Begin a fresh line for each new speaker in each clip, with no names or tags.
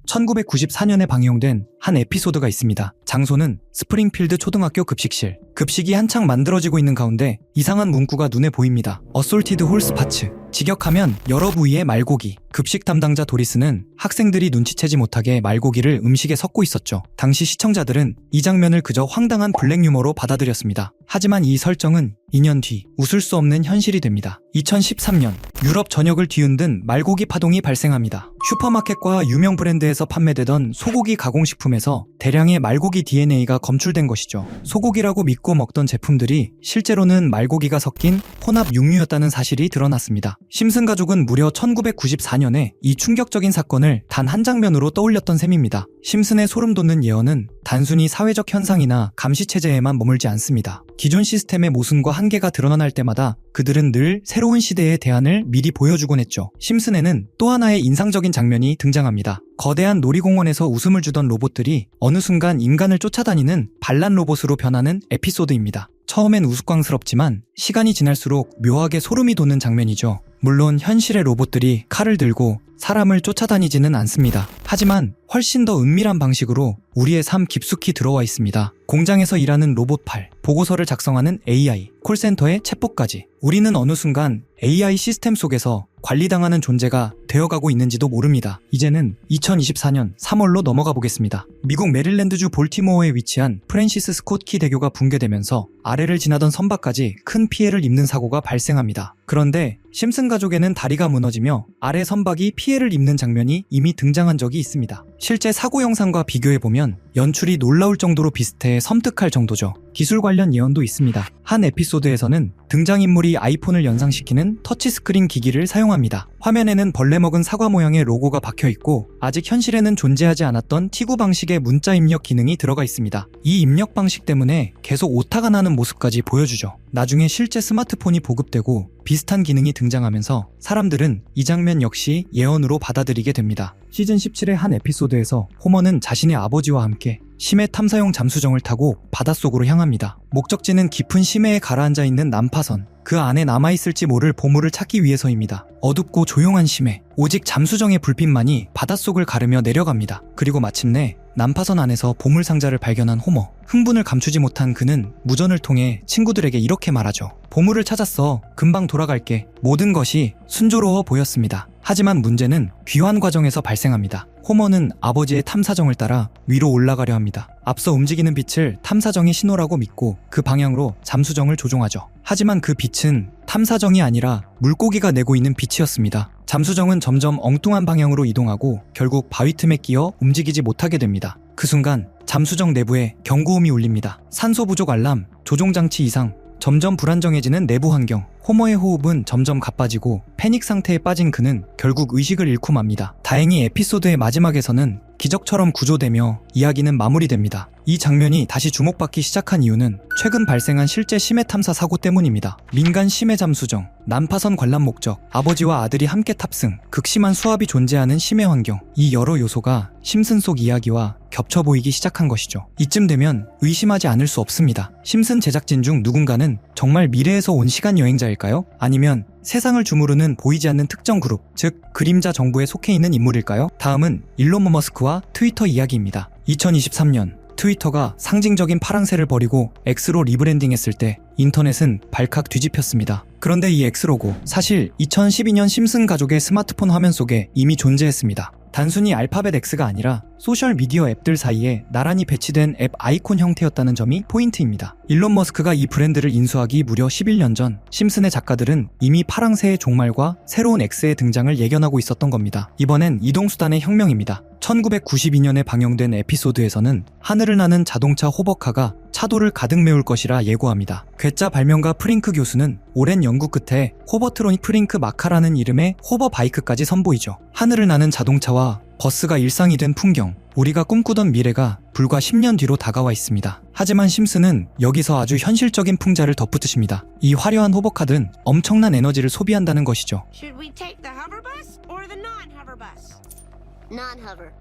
1994년에 방영된 한 에피소드가 있습니다. 장소는 스프링필드 초등학교 급식실. 급식이 한창 만들어지고 있는 가운데 이상한 문구가 눈에 보입니다. 어솔티드 홀스 파츠. 직역하면 여러 부위의 말고기. 급식 담당자 도리스는 학생들이 눈치채지 못하게 말고기를 음식에 섞고 있었죠. 당시 시청자들은 이 장면을 그저 황당한 블랙 유머로 받아들였습니다. 하지만 이 설정은 2년 뒤 웃을 수 없는 현실이 됩니다. 2013년 유럽 전역을 뒤흔든 말고기 파동이 발생합니다. 슈퍼마켓과 유명 브랜드에서 판매되던 소고기 가공식품에서 대량의 말고기 DNA가 검출된 것이죠. 소고기라고 믿고 먹던 제품들이 실제로는 말고기가 섞인 혼합 육류였다는 사실이 드러났습니다. 심슨 가족은 무려 1994년에 이 충격적인 사건을 단 한 장면으로 떠올렸던 셈입니다. 심슨의 소름 돋는 예언은 단순히 사회적 현상이나 감시체제에만 머물지 않습니다. 기존 시스템의 모순과 한계가 드러날 때마다 그들은 늘 새로운 시대의 대안을 미리 보여주곤 했죠. 심슨에는 또 하나의 인상적인 장면이 등장합니다. 거대한 놀이공원에서 웃음을 주던 로봇들이 어느 순간 인간을 쫓아다니는 반란 로봇으로 변하는 에피소드입니다. 처음엔 우스꽝스럽지만 시간이 지날수록 묘하게 소름이 돋는 장면이죠. 물론 현실의 로봇들이 칼을 들고 사람을 쫓아다니지는 않습니다. 하지만 훨씬 더 은밀한 방식으로 우리의 삶 깊숙이 들어와 있습니다. 공장에서 일하는 로봇팔, 보고서를 작성하는 AI, 콜센터의 챗봇까지. 우리는 어느 순간 AI 시스템 속에서 관리당하는 존재가 되어가고 있는지도 모릅니다. 이제는 2024년 3월로 넘어가 보겠습니다. 미국 메릴랜드주 볼티모어에 위치한 프랜시스 스콧 키 대교가 붕괴되면서 아래를 지나던 선박까지 큰 피해를 입는 사고가 발생합니다. 그런데 심슨 가족에는 다리가 무너지며 아래 선박이 피해를 입는 장면이 이미 등장한 적이 있습니다. 실제 사고 영상과 비교해보면 연출이 놀라울 정도로 비슷해 섬뜩할 정도죠. 기술 관련 예언도 있습니다. 한 에피소드에서는 등장인물이 아이폰을 연상시키는 터치스크린 기기를 사용합니다. 화면에는 벌레 먹은 사과 모양의 로고가 박혀있고 아직 현실에는 존재하지 않았던 T9 방식의 문자 입력 기능이 들어가 있습니다. 이 입력 방식 때문에 계속 오타가 나는 모습까지 보여주죠. 나중에 실제 스마트폰이 보급되고 비슷한 기능이 등장하면서 사람들은 이 장면 역시 예언으로 받아들이게 됩니다. 시즌 17의 한 에피소드에서 호머는 자신의 아버지와 함께 심해 탐사용 잠수정을 타고 바닷속으로 향합니다. 목적지는 깊은 심해에 가라앉아 있는 난파선. 그 안에 남아있을지 모를 보물을 찾기 위해서입니다. 어둡고 조용한 심해. 오직 잠수정의 불빛만이 바닷속을 가르며 내려갑니다. 그리고 마침내 난파선 안에서 보물상자를 발견한 호머. 흥분을 감추지 못한 그는 무전을 통해 친구들에게 이렇게 말하죠. 보물을 찾았어. 금방 돌아갈게. 모든 것이 순조로워 보였습니다. 하지만 문제는 귀환 과정에서 발생합니다. 호머는 아버지의 탐사정을 따라 위로 올라가려 합니다. 앞서 움직이는 빛을 탐사정의 신호라고 믿고 그 방향으로 잠수정을 조종하죠. 하지만 그 빛은 탐사정이 아니라 물고기가 내고 있는 빛이었습니다. 잠수정은 점점 엉뚱한 방향으로 이동하고 결국 바위 틈에 끼어 움직이지 못하게 됩니다. 그 순간 잠수정 내부에 경고음이 울립니다. 산소 부족 알람, 조종장치 이상. 점점 불안정해지는 내부 환경. 호머의 호흡은 점점 가빠지고 패닉 상태에 빠진 그는 결국 의식을 잃고 맙니다. 다행히 에피소드의 마지막에서는 기적처럼 구조되며 이야기는 마무리됩니다. 이 장면이 다시 주목받기 시작한 이유는 최근 발생한 실제 심해 탐사 사고 때문입니다. 민간 심해 잠수정, 난파선 관람 목적, 아버지와 아들이 함께 탑승, 극심한 수압이 존재하는 심해 환경. 이 여러 요소가 심슨 속 이야기와 겹쳐 보이기 시작한 것이죠. 이쯤 되면 의심하지 않을 수 없습니다. 심슨 제작진 중 누군가는 정말 미래에서 온 시간 여행자일까요? 아니면 세상을 주무르는 보이지 않는 특정 그룹, 즉 그림자 정부에 속해 있는 인물일까요? 다음은 일론 머스크와 트위터 이야기입니다. 2023년 트위터가 상징적인 파랑새를 버리고 X로 리브랜딩했을 때 인터넷은 발칵 뒤집혔습니다. 그런데 이 X로고 사실 2012년 심슨 가족의 스마트폰 화면 속에 이미 존재했습니다. 단순히 알파벳 X가 아니라 소셜미디어 앱들 사이에 나란히 배치된 앱 아이콘 형태였다는 점이 포인트입니다. 일론 머스크가 이 브랜드를 인수하기 무려 11년 전 심슨의 작가들은 이미 파랑새의 종말과 새로운 X의 등장을 예견하고 있었던 겁니다. 이번엔 이동수단의 혁명입니다. 1992년에 방영된 에피소드에서는 하늘을 나는 자동차 호버카가 차도를 가득 메울 것이라 예고합니다. 괴짜 발명가 프링크 교수는 오랜 연구 끝에 호버트로닉 프링크 마카라는 이름의 호버바이크까지 선보이죠. 하늘을 나는 자동차와 버스가 일상이 된 풍경, 우리가 꿈꾸던 미래가 불과 10년 뒤로 다가와 있습니다. 하지만 심슨은 여기서 아주 현실적인 풍자를 덧붙이십니다. 이 화려한 호버카들은 엄청난 에너지를 소비한다는 것이죠.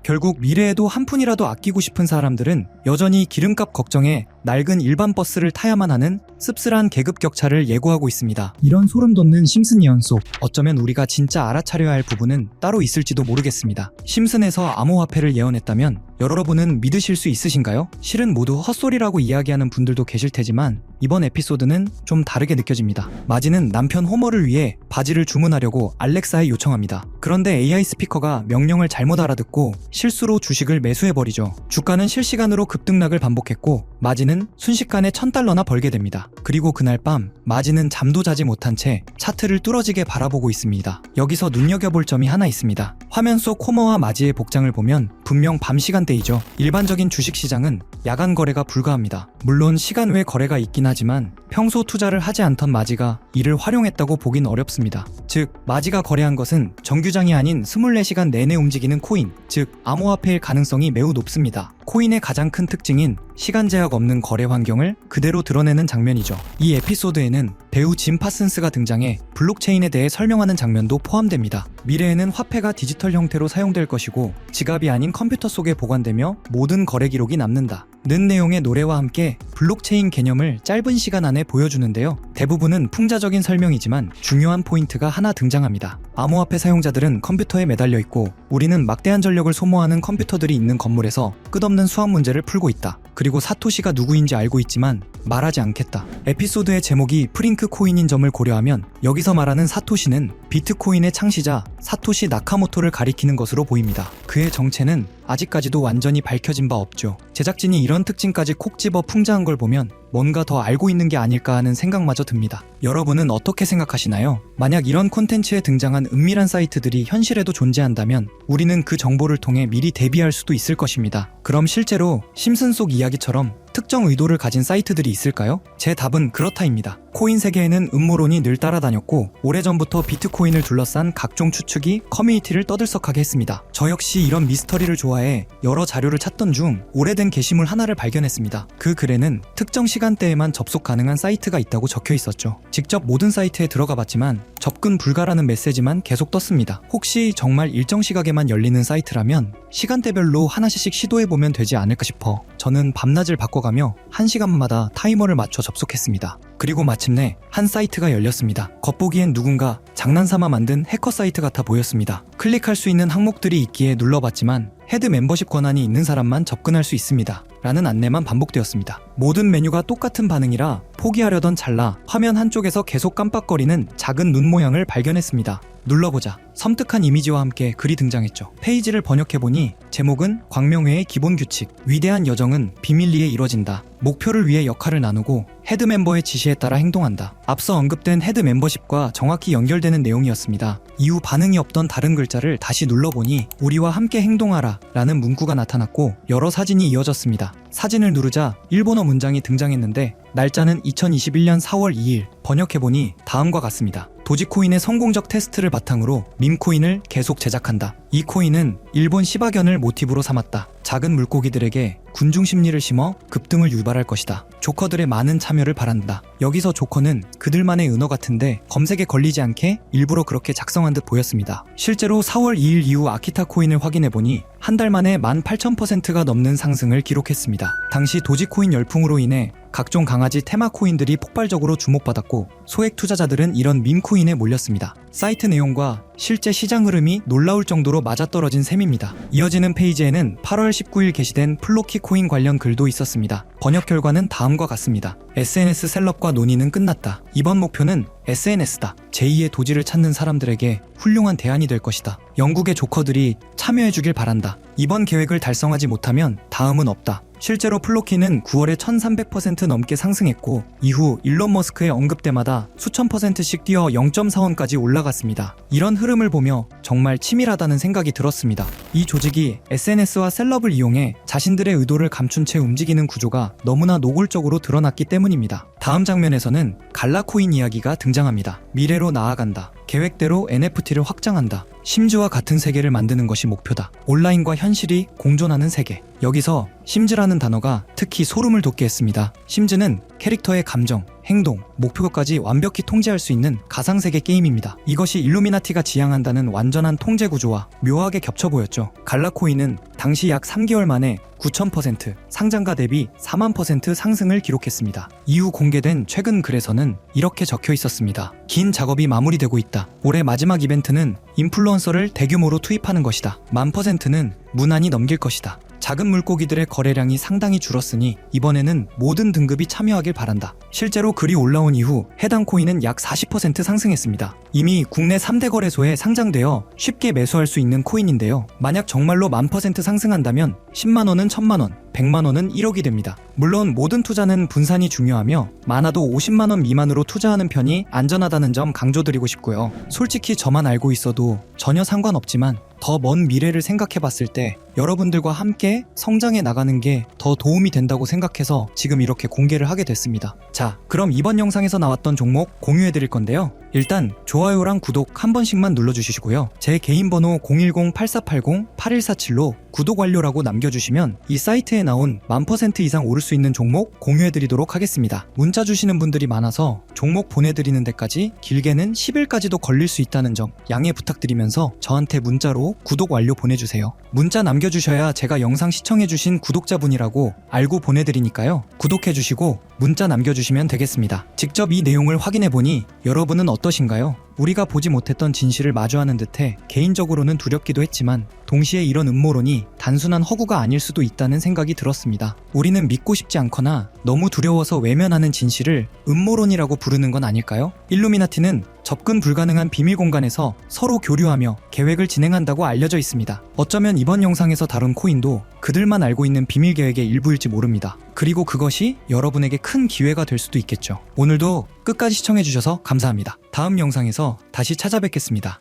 결국 미래에도 한 푼이라도 아끼고 싶은 사람들은 여전히 기름값 걱정에 낡은 일반 버스를 타야만 하는 씁쓸한 계급 격차를 예고하고 있습니다. 이런 소름 돋는 심슨 예언 속 어쩌면 우리가 진짜 알아차려야 할 부분은 따로 있을지도 모르겠습니다. 심슨에서 암호화폐를 예언했다면 여러분은 믿으실 수 있으신가요? 실은 모두 헛소리라고 이야기하는 분들도 계실 테지만 이번 에피소드는 좀 다르게 느껴집니다. 마지는 남편 호머를 위해 바지를 주문하려고 알렉사에 요청합니다. 그런데 AI 스피커가 명령을 잘못 알아듣고 실수로 주식을 매수해버리죠. 주가는 실시간으로 급등락을 반복했고 마지는 순식간에 $1000나 벌게 됩니다. 그리고 그날 밤 마지는 잠도 자지 못한 채 차트를 뚫어지게 바라보고 있습니다. 여기서 눈여겨볼 점이 하나 있습니다. 화면 속 호머와 마지의 복장을 보면 분명 밤 시간대이죠. 일반적인 주식시장은 야간 거래가 불가합니다. 물론 시간 외 거래가 있긴 하지만 평소 투자를 하지 않던 마지가 이를 활용했다고 보긴 어렵습니다. 즉 마지가 거래한 것은 정규장이 아닌 24시간 내내 움직이는 코인, 즉 암호화폐일 가능성이 매우 높습니다. 코인의 가장 큰 특징인 시간 제약 없는 거래 환경을 그대로 드러내는 장면이죠. 이 에피소드에는 배우 짐 파슨스가 등장해 블록체인에 대해 설명하는 장면도 포함됩니다. 미래에는 화폐가 디지털 형태로 사용될 것이고 지갑이 아닌 컴퓨터 속에 보관되며 모든 거래 기록이 남는다 는 내용의 노래와 함께 블록체인 개념을 짧은 시간 안에 보여주는데요. 대부분은 풍자적인 설명이지만 중요한 포인트가 하나 등장합니다. 암호화폐 사용자들은 컴퓨터에 매달려 있고 우리는 막대한 전력을 소모하는 컴퓨터들이 있는 건물에서 끝없는 수학 문제를 풀고 있다. 그리고 사토시가 누구인지 알고 있지만 말하지 않겠다. 에피소드의 제목이 프링크 코인인 점을 고려하면 여기서 말하는 사토시는 비트코인의 창시자 사토시 나카모토를 가리키는 것으로 보입니다. 그의 정체는 아직까지도 완전히 밝혀진 바 없죠. 제작진이 이런 특징까지 콕 집어 풍자한 걸 보면 뭔가 더 알고 있는 게 아닐까 하는 생각마저 듭니다. 여러분은 어떻게 생각하시나요? 만약 이런 콘텐츠에 등장한 은밀한 사이트들이 현실에도 존재한다면 우리는 그 정보를 통해 미리 대비할 수도 있을 것입니다. 그럼 실제로 심슨 속 이야기처럼 특정 의도를 가진 사이트들이 있을까요? 제 답은 그렇다입니다. 코인 세계에는 음모론이 늘 따라다녔고 오래전부터 비트코인을 둘러싼 각종 추측이 커뮤니티를 떠들썩하게 했습니다. 저 역시 이런 미스터리를 좋아해 여러 자료를 찾던 중 오래된 게시물 하나를 발견했습니다. 그 글에는 특정 시간대에만 접속 가능한 사이트가 있다고 적혀 있었죠. 직접 모든 사이트에 들어가 봤지만 접근 불가라는 메시지만 계속 떴습니다. 혹시 정말 일정 시각에만 열리는 사이트라면 시간대별로 하나씩 시도해보면 되지 않을까 싶어 저는 밤낮을 바꿔가며 1시간마다 타이머를 맞춰 접속했습니다. 그리고 마침내 한 사이트가 열렸습니다. 겉보기엔 누군가 장난삼아 만든 해커 사이트 같아 보였습니다. 클릭할 수 있는 항목들이 있기에 눌러봤지만 헤드 멤버십 권한이 있는 사람만 접근할 수 있습니다. 라는 안내만 반복되었습니다. 모든 메뉴가 똑같은 반응이라 포기하려던 찰나 화면 한쪽에서 계속 깜빡거리는 작은 눈 모양을 발견했습니다. 눌러보자 섬뜩한 이미지와 함께 글이 등장했죠. 페이지를 번역해보니 제목은 광명회의 기본 규칙, 위대한 여정은 비밀리에 이뤄진다. 목표를 위해 역할을 나누고 헤드 멤버의 지시에 따라 행동한다. 앞서 언급된 헤드 멤버십과 정확히 연결되는 내용이었습니다. 이후 반응이 없던 다른 글자를 다시 눌러보니 우리와 함께 행동하라 라는 문구가 나타났고 여러 사진이 이어졌습니다. 사진을 누르자 일본어 문장이 등장했는데 날짜는 2021년 4월 2일, 번역해보니 다음과 같습니다. 도지코인의 성공적 테스트를 바탕으로 밈코인을 계속 제작한다. 이 코인은 일본 시바견을 모티브로 삼았다. 작은 물고기들에게 군중 심리를 심어 급등을 유발할 것이다. 조커들의 많은 참여를 바란다. 여기서 조커는 그들만의 은어 같은데 검색에 걸리지 않게 일부러 그렇게 작성한 듯 보였습니다. 실제로 4월 2일 이후 아키타 코인을 확인해보니 한 달 만에 18,000%가 넘는 상승을 기록했습니다. 당시 도지코인 열풍으로 인해 각종 강아지 테마 코인들이 폭발적으로 주목받았고 소액 투자자들은 이런 밈코인에 몰렸습니다. 사이트 내용과 실제 시장 흐름이 놀라울 정도로 맞아떨어진 셈입니다. 이어지는 페이지에는 8월 19일 게시된 플로키 코인 관련 글도 있었습니다. 번역 결과는 다음과 같습니다. SNS 셀럽과 논의는 끝났다. 이번 목표는 SNS다. 제2의 도지를 찾는 사람들에게 훌륭한 대안이 될 것이다. 영국의 조커들이 참여해주길 바란다. 이번 계획을 달성하지 못하면 다음은 없다. 실제로 플로키는 9월에 1300% 넘게 상승했고 이후 일론 머스크의 언급 때마다 수천 %씩 뛰어 0.4원까지 올라갔습니다. 이런 흐름을 보며 정말 치밀하다는 생각이 들었습니다. 이 조직이 SNS와 셀럽을 이용해 자신들의 의도를 감춘 채 움직이는 구조가 너무나 노골적으로 드러났기 때문입니다. 다음 장면에서는 갈라코인 이야기가 등장합니다. 미래로 나아간다. 계획대로 NFT를 확장한다. 심즈와 같은 세계를 만드는 것이 목표다. 온라인과 현실이 공존하는 세계. 여기서 심즈라는 단어가 특히 소름을 돋게 했습니다. 심즈는 캐릭터의 감정, 행동, 목표까지 완벽히 통제할 수 있는 가상세계 게임입니다. 이것이 일루미나티가 지향한다는 완전한 통제 구조와 묘하게 겹쳐 보였죠. 갈라코인은 당시 약 3개월 만에 9,000%, 상장가 대비 4만% 상승을 기록했습니다. 이후 공개된 최근 글에서는 이렇게 적혀 있었습니다. 긴 작업이 마무리되고 있다. 올해 마지막 이벤트는 인플루언서를 대규모로 투입하는 것이다. 1000%는 무난히 넘길 것이다. 작은 물고기들의 거래량이 상당히 줄었으니 이번에는 모든 등급이 참여하길 바란다. 실제로 글이 올라온 이후 해당 코인은 약 40% 상승했습니다. 이미 국내 3대 거래소에 상장되어 쉽게 매수할 수 있는 코인인데요. 만약 정말로 1000% 상승한다면 10만원은 1000만원, 100만원은 1억이 됩니다. 물론 모든 투자는 분산이 중요하며 많아도 50만원 미만으로 투자하는 편이 안전하다는 점 강조드리고 싶고요. 솔직히 저만 알고 있어도 전혀 상관없지만 더 먼 미래를 생각해 봤을 때 여러분들과 함께 성장해 나가는 게 더 도움이 된다고 생각해서 지금 이렇게 공개를 하게 됐습니다. 자, 그럼 이번 영상에서 나왔던 종목 공유해 드릴 건데요. 일단 좋아요랑 구독 한 번씩만 눌러주시고요. 제 개인 번호 010-8480-8147로 구독 완료라고 남겨주시면 이 사이트에 나온 1000% 이상 오를 수 있는 종목 공유해드리도록 하겠습니다. 문자 주시는 분들이 많아서 종목 보내드리는 데까지 길게는 10일까지도 걸릴 수 있다는 점 양해 부탁드리면서 저한테 문자로 구독 완료 보내주세요. 문자 남겨주셔야 제가 영상 시청해주신 구독자분이라고 알고 보내드리니까요. 구독해주시고 문자 남겨주시면 되겠습니다. 직접 이 내용을 확인해보니 여러분은 어떠신가요? 우리가 보지 못했던 진실을 마주하는 듯해 개인적으로는 두렵기도 했지만 동시에 이런 음모론이 단순한 허구가 아닐 수도 있다는 생각이 들었습니다. 우리는 믿고 싶지 않거나 너무 두려워서 외면하는 진실을 음모론이라고 부르는 건 아닐까요? 일루미나티는 접근 불가능한 비밀 공간에서 서로 교류하며 계획을 진행한다고 알려져 있습니다. 어쩌면 이번 영상에서 다룬 코인도 그들만 알고 있는 비밀 계획의 일부일지 모릅니다. 그리고 그것이 여러분에게 큰 기회가 될 수도 있겠죠. 오늘도 끝까지 시청해주셔서 감사합니다. 다음 영상에서 다시 찾아뵙겠습니다.